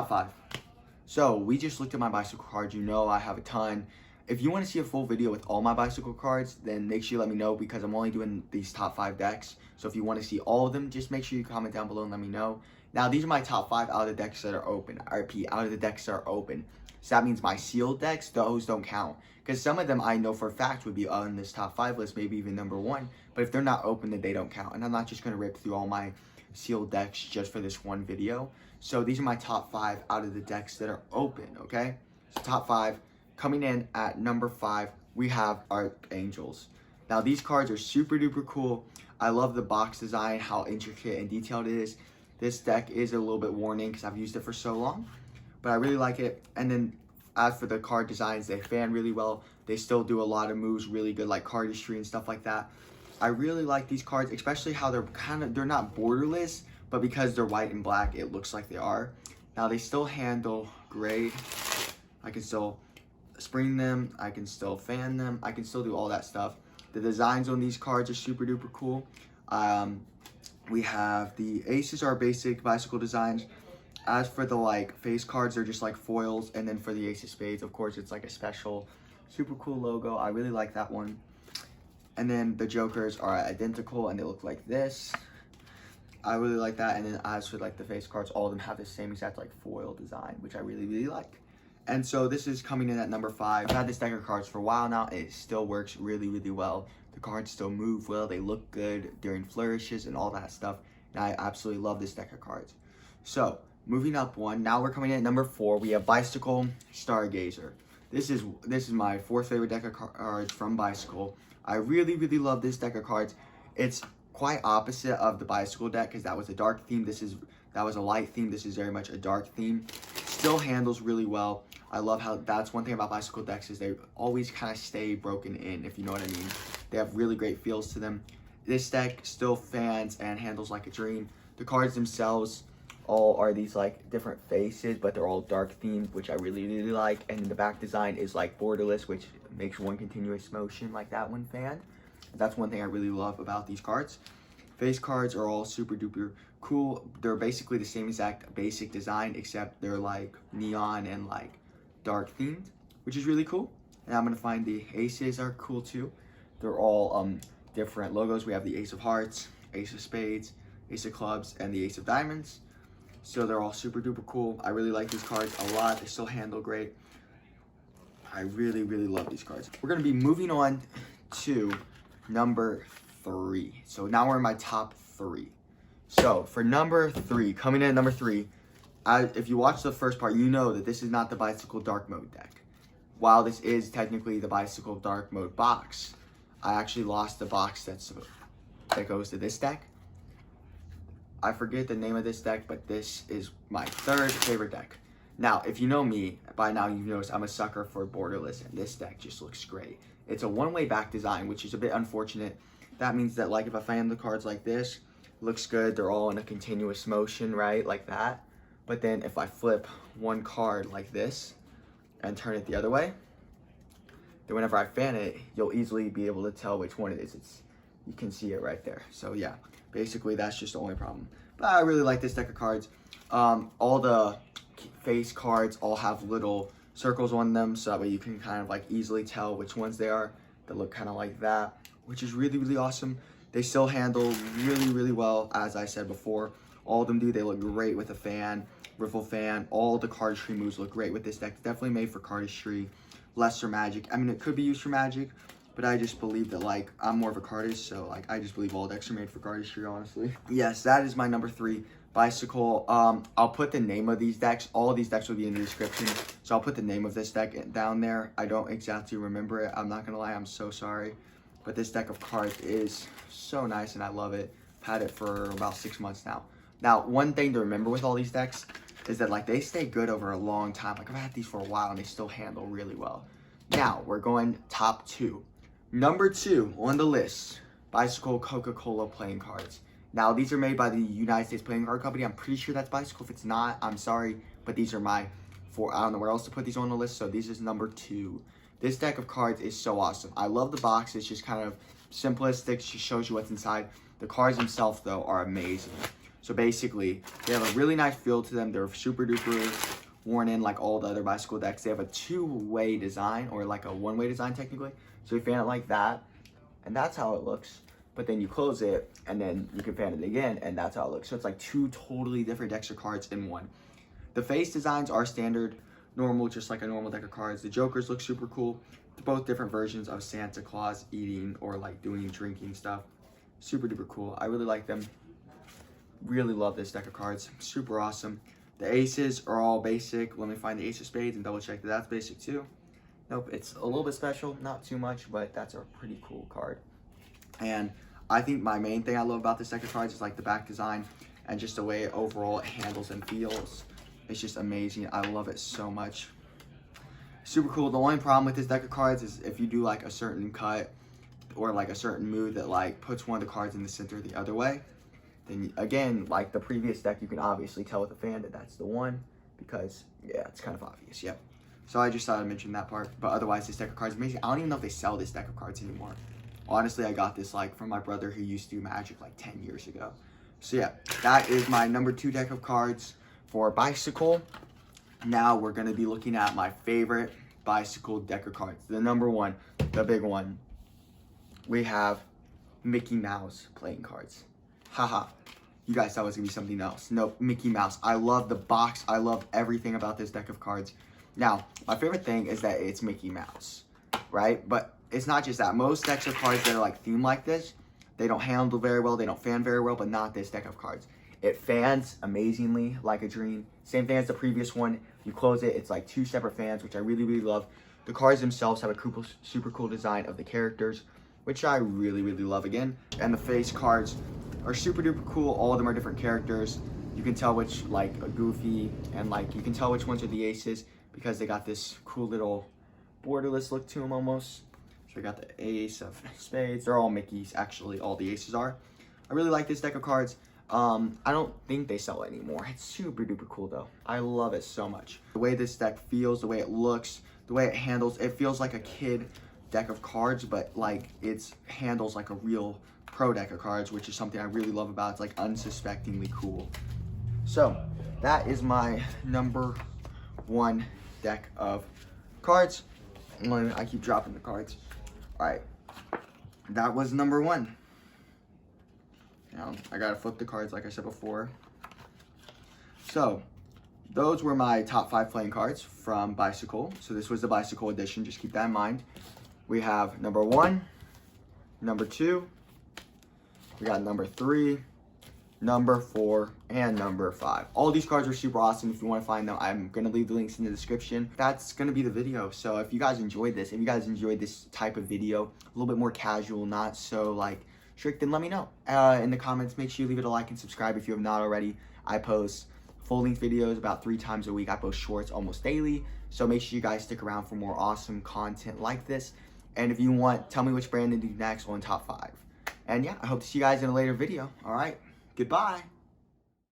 top 5. So we just looked at my bicycle cards. You know I have a ton. If you want to see a full video with all my bicycle cards, then make sure you let me know, because I'm only doing these top 5 decks. So if you want to see all of them, just make sure you comment down below and let me know. Now, these are my top 5 out of the decks that are open. I repeat, out of the decks that are open. So that means my sealed decks, those don't count. Because some of them I know for a fact would be on this top 5 list, maybe even number 1. But if they're not open, then they don't count. And I'm not just going to rip through all my sealed decks just for this one video. So these are my top 5 out of the decks that are open, okay? So top 5. Coming in at number 5, we have Archangels. Now, these cards are super duper cool. I love the box design, how intricate and detailed it is. This deck is a little bit worn in because I've used it for so long, but I really like it. And then as for the card designs, they fan really well. They still do a lot of moves really good, like cardistry and stuff like that. I really like these cards, especially how they're not borderless, but because they're white and black, it looks like they are. Now, they still handle great. I can still spring them, I can still fan them, I can still do all that stuff. The designs on these cards are super duper cool. We have the aces are basic bicycle designs. As for the like face cards, they're just like foils, and then for the ace of spades, of course, it's like a special super cool logo. I really like that one. And then the jokers are identical and they look like this. I really like that. And then as for like the face cards, all of them have the same exact like foil design, which I really like. And so this is coming in at number 5. I've had this deck of cards for a while now. It still works really well. The cards still move well. They look good during flourishes and all that stuff. And I absolutely love this deck of cards. So moving up one, now we're coming in at number 4. We have Bicycle Stargazer. This is my 4th favorite deck of cards from Bicycle. I really love this deck of cards. It's quite opposite of the Bicycle deck because that was a dark theme. That was a light theme. This is very much a dark theme. Still handles really well. I love how that's one thing about bicycle decks is they always kind of stay broken in, if you know what I mean. They have really great feels to them. This deck still fans and handles like a dream. The cards themselves all are these like different faces, but they're all dark themed, which I really like. And the back design is like borderless, which makes one continuous motion like that one fanned. That's one thing I really love about these cards. Face cards are all super duper cool. They're basically the same exact basic design, except they're like neon and like dark themed, which is really cool. And I'm gonna find the aces are cool too. They're all different logos. We have the ace of hearts, ace of spades, ace of clubs, and the ace of diamonds. So they're all super duper cool. I really like these cards a lot. They still handle great. I really love these cards. We're gonna be moving on to number 3. So now we're in my top 3. So for number 3, coming in at number 3, if you watch the first part, you know that this is not the Bicycle Dark Mode deck. While this is technically the Bicycle Dark Mode box, I actually lost the box that goes to this deck. I forget the name of this deck, but this is my 3rd favorite deck. Now, if you know me, by now you've noticed I'm a sucker for borderless, and this deck just looks great. It's a one-way back design, which is a bit unfortunate. That means that like if I fan the cards like this, looks good, they're all in a continuous motion, right, like that. But then if I flip one card like this and turn it the other way, then whenever I fan it, you'll easily be able to tell which one it is. You can see it right there. So yeah, basically that's just the only problem. But I really like this deck of cards. All the face cards all have little circles on them, so that way you can kind of like easily tell which ones they are. They look kind of like that, which is really awesome. They still handle really well, as I said before. All of them do. They look great with a fan, riffle fan. All the cardistry moves look great with this deck. It's definitely made for cardistry, less for magic. I mean, it could be used for magic, but I just believe that like I'm more of a cardist, so like I just believe all decks are made for cardistry, honestly. Yes, that is my number 3 Bicycle. I'll put the name of these decks. All of these decks will be in the description, so I'll put the name of this deck down there. I don't exactly remember it. I'm not gonna lie, I'm so sorry. But this deck of cards is so nice and I love it. I've had it for about 6 months now. Now, one thing to remember with all these decks is that like they stay good over a long time. Like I've had these for a while and they still handle really well. Now, we're going top 2. Number 2 on the list, Bicycle Coca-Cola playing cards. Now, these are made by the United States Playing Card Company. I'm pretty sure that's Bicycle. If it's not, I'm sorry, but these are my 4. I don't know where else to put these on the list, so this is number 2. This deck of cards is so awesome. I love the box. It's just kind of simplistic. It just shows you what's inside. The cards themselves, though, are amazing. So basically, they have a really nice feel to them. They're super duper worn in like all the other bicycle decks. They have a two-way design, or like a one-way design technically. So you fan it like that, and that's how it looks. But then you close it, and then you can fan it again, and that's how it looks. So it's like two totally different decks of cards in one. The face designs are standard, normal, just like a normal deck of cards. The Jokers look super cool. They're both different versions of Santa Claus eating or like doing drinking stuff. Super duper cool. I really like them. Really love this deck of cards. Super awesome. The aces are all basic. Let me find the ace of spades and double check that that's basic too. Nope, it's a little bit special, not too much, but that's a pretty cool card. And I think my main thing I love about this deck of cards is like the back design and just the way overall it handles and feels. It's just amazing. I love it so much. Super cool. The only problem with this deck of cards is if you do like a certain cut or like a certain move that like puts one of the cards in the center the other way, then again, like the previous deck, you can obviously tell with the fan that that's the one, because yeah, it's kind of obvious. Yep. So I just thought I'd mention that part. But otherwise, this deck of cards is amazing. I don't even know if they sell this deck of cards anymore. Honestly, I got this like from my brother who used to do Magic like 10 years ago. So yeah, that is my number 2 deck of cards for bicycle. Now we're going to be looking at my favorite bicycle deck of cards. The number 1, the big one. We have Mickey Mouse playing cards. Haha. You guys thought it was going to be something else. Nope, Mickey Mouse. I love the box. I love everything about this deck of cards. Now, my favorite thing is that it's Mickey Mouse, right? But it's not just that. Most decks of cards that are like themed like this, they don't handle very well, they don't fan very well, but not this deck of cards. It fans amazingly like a dream. Same thing as the previous one. You close it, it's like 2 separate fans, which I really, really love. The cards themselves have a cool, super cool design of the characters, which I really, really love again. And the face cards are super duper cool. All of them are different characters. You can tell which, like, a Goofy, and like, you can tell which ones are the aces because they got this cool little borderless look to them almost. So we got the ace of spades. They're all Mickeys, actually. All the aces are. I really like this deck of cards. I don't think they sell it anymore. It's super duper cool though. I love it so much. The way this deck feels, the way it looks, the way it handles, it feels like a kid deck of cards, but like it handles like a real pro deck of cards, which is something I really love about it. It's like unsuspectingly cool. So that is my number 1 deck of cards. I keep dropping the cards. All right, that was number 1. Now, I gotta flip the cards like I said before. So, those were my top 5 playing cards from Bicycle. So this was the Bicycle edition, just keep that in mind. We have number 1, number 2, we got number 3, number 4, and number 5. All these cards are super awesome. If you want to find them, I'm going to leave the links in the description. That's going to be the video. So if you guys enjoyed this, type of video, a little bit more casual, not so like strict, then let me know in the comments. Make sure you leave it a like and subscribe if you have not already. I post full-length videos about 3 times a week. I post shorts almost daily. So make sure you guys stick around for more awesome content like this. And if you want, tell me which brand to do next on top 5. And yeah, I hope to see you guys in a later video. All right, goodbye.